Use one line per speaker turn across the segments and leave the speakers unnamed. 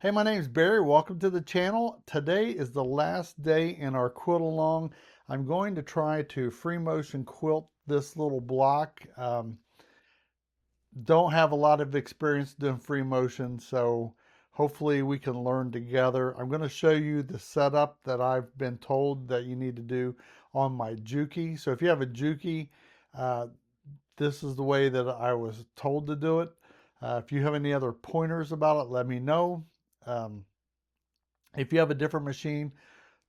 Hey, my name's Barry. Welcome to the channel. Today is the last day in our quilt along. I'm going to try to free motion quilt this little block. Don't have a lot of experience doing free motion, so hopefully we can learn together. I'm going to show you the setup that I've been told that you need to do on my Juki. So if you have a Juki, uh, this is the way that I was told to do it. If you have any other pointers about it, let me know. Um, if you have a different machine,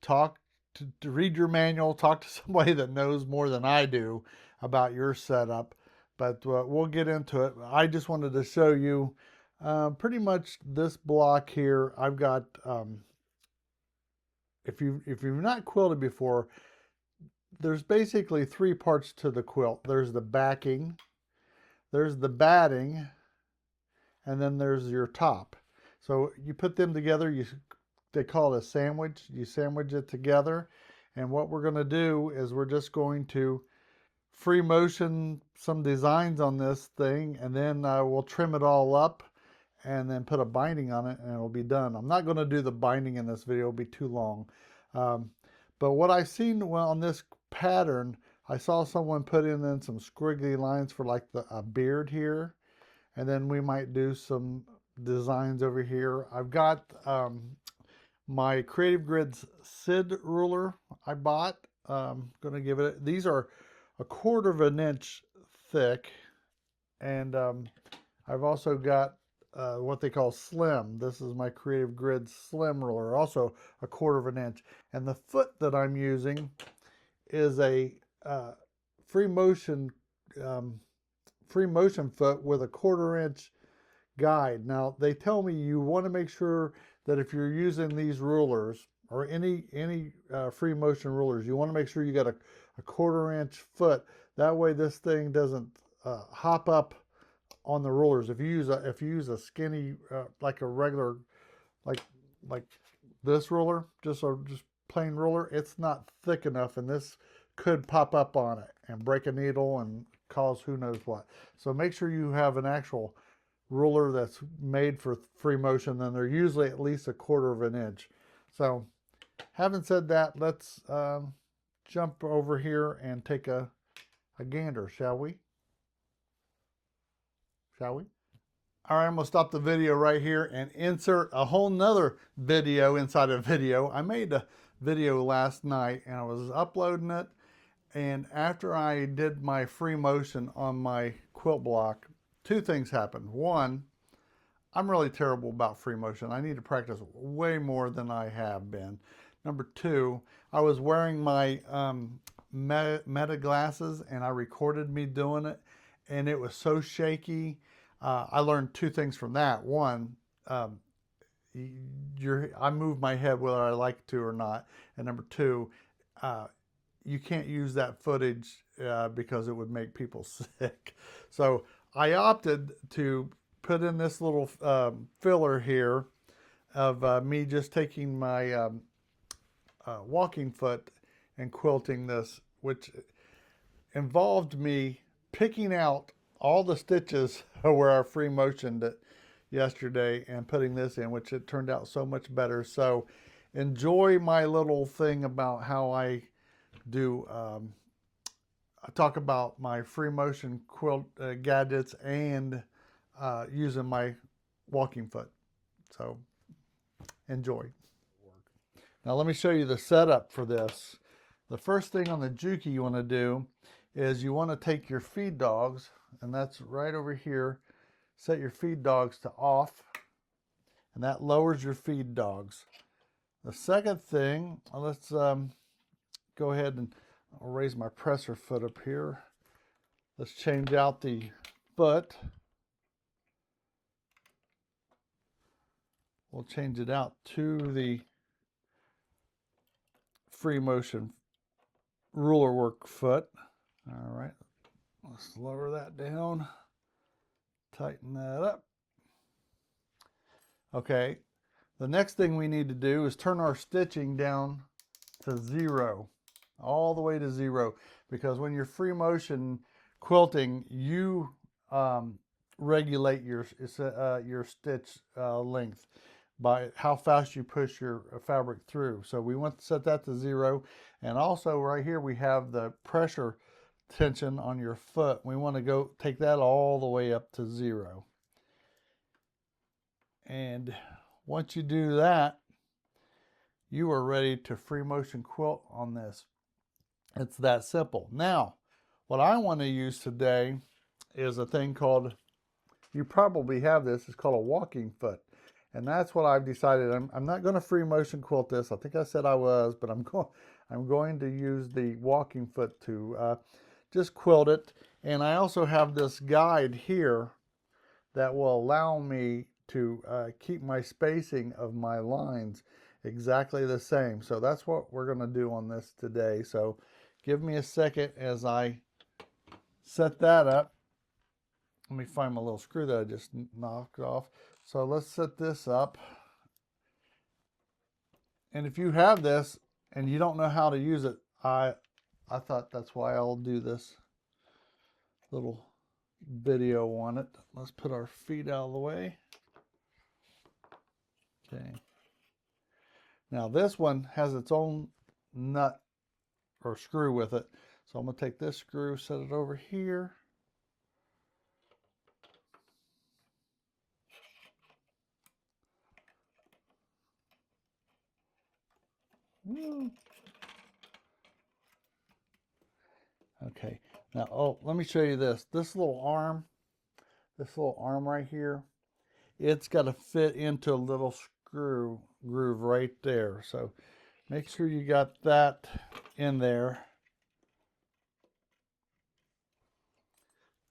talk to read your manual, talk to somebody that knows more than I do about your setup. But we'll get into it. I just wanted to show you pretty much this block here. I've got, if you've not quilted before, there's basically three parts to the quilt. There's the backing, there's the batting, and then there's your top. So you put them together, they call it a sandwich. You sandwich it together. And what we're going to do is we're just going to free motion some designs on this thing, and then we'll trim it all up and then put a binding on it, and it'll be done. I'm not going to do the binding in this video. It'll be too long. Um, but what I've seen on this pattern, I saw someone put in then some squiggly lines for like a beard here. And then we might do some designs over here. I've got my Creative Grids SID ruler I bought. Going to give it, these are 1/4 of an inch thick. And I've also got what they call slim. This is my Creative Grids slim ruler, also 1/4 of an inch. And the foot that I'm using is a free motion foot with a 1/4 inch guide. Now they tell me you want to make sure that if you're using these rulers or any free motion rulers, you want to make sure you got a 1/4 inch foot. That way this thing doesn't hop up on the rulers. If you use a skinny like a regular like like this ruler, just plain ruler, it's not thick enough, and this could pop up on it and break a needle and cause who knows what. So make sure you have an actual ruler that's made for free motion, then they're usually at least 1/4 of an inch. So having said that, let's jump over here and take a gander, shall we? Shall we? All right, I'm gonna stop the video right here and insert a whole nother video inside a video. I made a video last night and I was uploading it, and after I did my free motion on my quilt block, two things happened. One, I'm really terrible about free motion. I need to practice way more than I have been. Number two, I was wearing my Meta glasses and I recorded me doing it, and it was so shaky. I learned two things from that. One, I move my head whether I like to or not. And number two, you can't use that footage because it would make people sick. So I opted to put in this little filler here of me just taking my walking foot and quilting this, which involved me picking out all the stitches where I free motioned it yesterday and putting this in, which it turned out so much better. So enjoy my little thing about how I do I talk about my free motion quilt gadgets and using my walking foot. So enjoy. Now let me show you the setup for this. The first thing on the Juki you want to do is you want to take your feed dogs, and that's right over here. Set your feed dogs to off, and that lowers your feed dogs. The second thing, let's go ahead and I'll raise my presser foot up here. Let's change out the foot. We'll change it out to the free motion ruler work foot. All right, let's lower that down, tighten that up. Okay, the next thing we need to do is turn our stitching down to 0, all the way to 0, because when you're free motion quilting, you regulate your stitch length. by how fast you push your fabric through. So we want to set that to 0. And also right here we have the pressure tension on your foot. We want to go take that all the way up to 0. And once you do that, you are ready to free motion quilt on this. It's that simple. Now, what I want to use today is a thing called, you probably have this, it's called a walking foot. And that's what I've decided. I'm not going to free motion quilt this. I think I said I was, but I'm going to use the walking foot to just quilt it. And I also have this guide here that will allow me to keep my spacing of my lines exactly the same. So that's what we're going to do on this today. So give me a second as I set that up. Let me find my little screw that I just knocked off. So let's set this up. And if you have this and you don't know how to use it, I thought that's why I'll do this little video on it. Let's put our feet out of the way. Okay. Now this one has its own nut or screw with it. So I'm going to take this screw, set it over here. Okay. Now, oh, let me show you this. This little arm right here, it's got to fit into a little screw groove right there. So make sure you got that in there.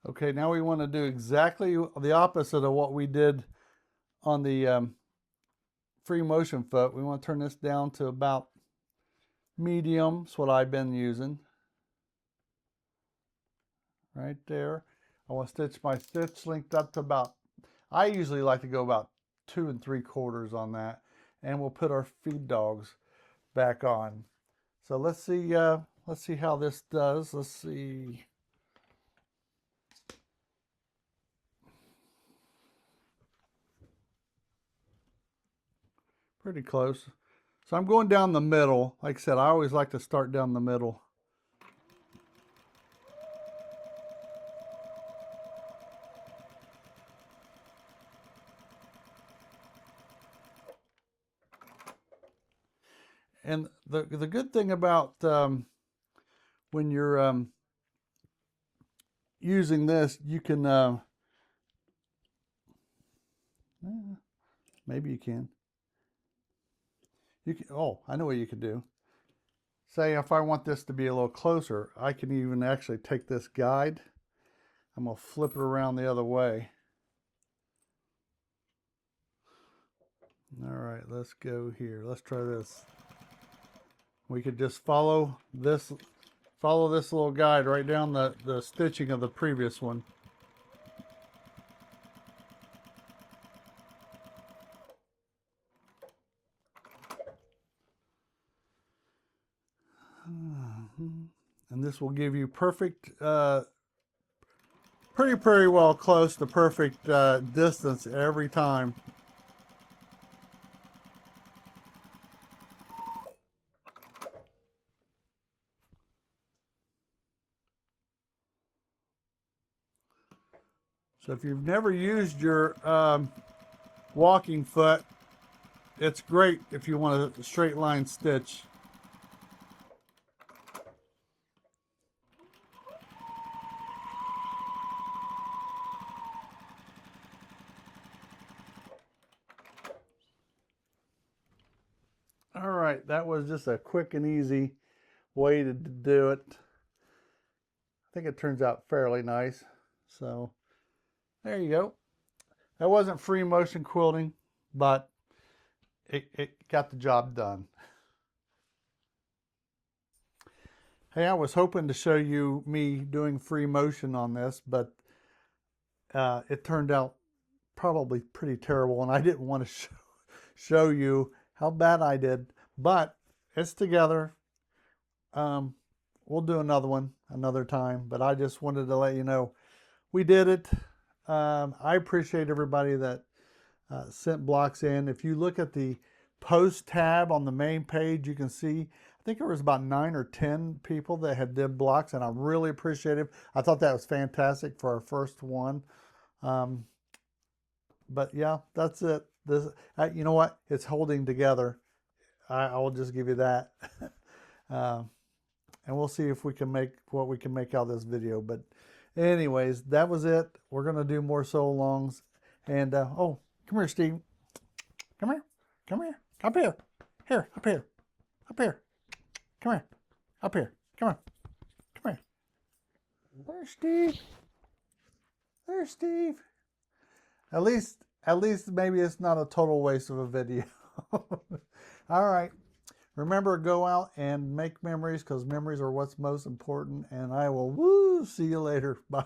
Okay, now we want to do exactly the opposite of what we did on the free motion foot. We want to turn this down to about medium. That's what I've been using. Right there. I want to stitch my stitch length up to about, I usually like to go about 2 3/4 on that. And we'll put our feed dogs back on. So let's see how this does. Let's see. Pretty close. So I'm going down the middle. Like I said, I always like to start down the middle. And the good thing about when you're using this, you can maybe you can. Oh, I know what you could do. Say if I want this to be a little closer, I can even actually take this guide. I'm going to flip it around the other way. All right, let's go here. Let's try this. We could just follow this little guide right down the stitching of the previous one. And this will give you perfect, pretty well close to perfect distance every time. So if you've never used your walking foot, it's great if you want a straight line stitch. All right, that was just a quick and easy way to do it. I think it turns out fairly nice. So there you go. That wasn't free motion quilting, but it got the job done. Hey, I was hoping to show you me doing free motion on this, but it turned out probably pretty terrible, and I didn't want to show you how bad I did, but it's together. We'll do another one another time, but I just wanted to let you know we did it. I appreciate everybody that sent blocks in. If you look at the post tab on the main page, you can see, I think there was about 9 or 10 people that had did blocks, and I really appreciate it. I thought that was fantastic for our first one. But yeah, that's it. This, you know what? It's holding together. I will just give you that. And we'll see if we can make what we can make out of this video. But anyways, that was it. We're going to do more so-longs. And, oh, come here, Steve. Come here. Come here. Up here. Here. Up here. Up here. Come here. Up here. Come on. Come here. There's Steve. There's Steve. At least maybe it's not a total waste of a video. All right. Remember, go out and make memories, because memories are what's most important. And I will see you later. Bye.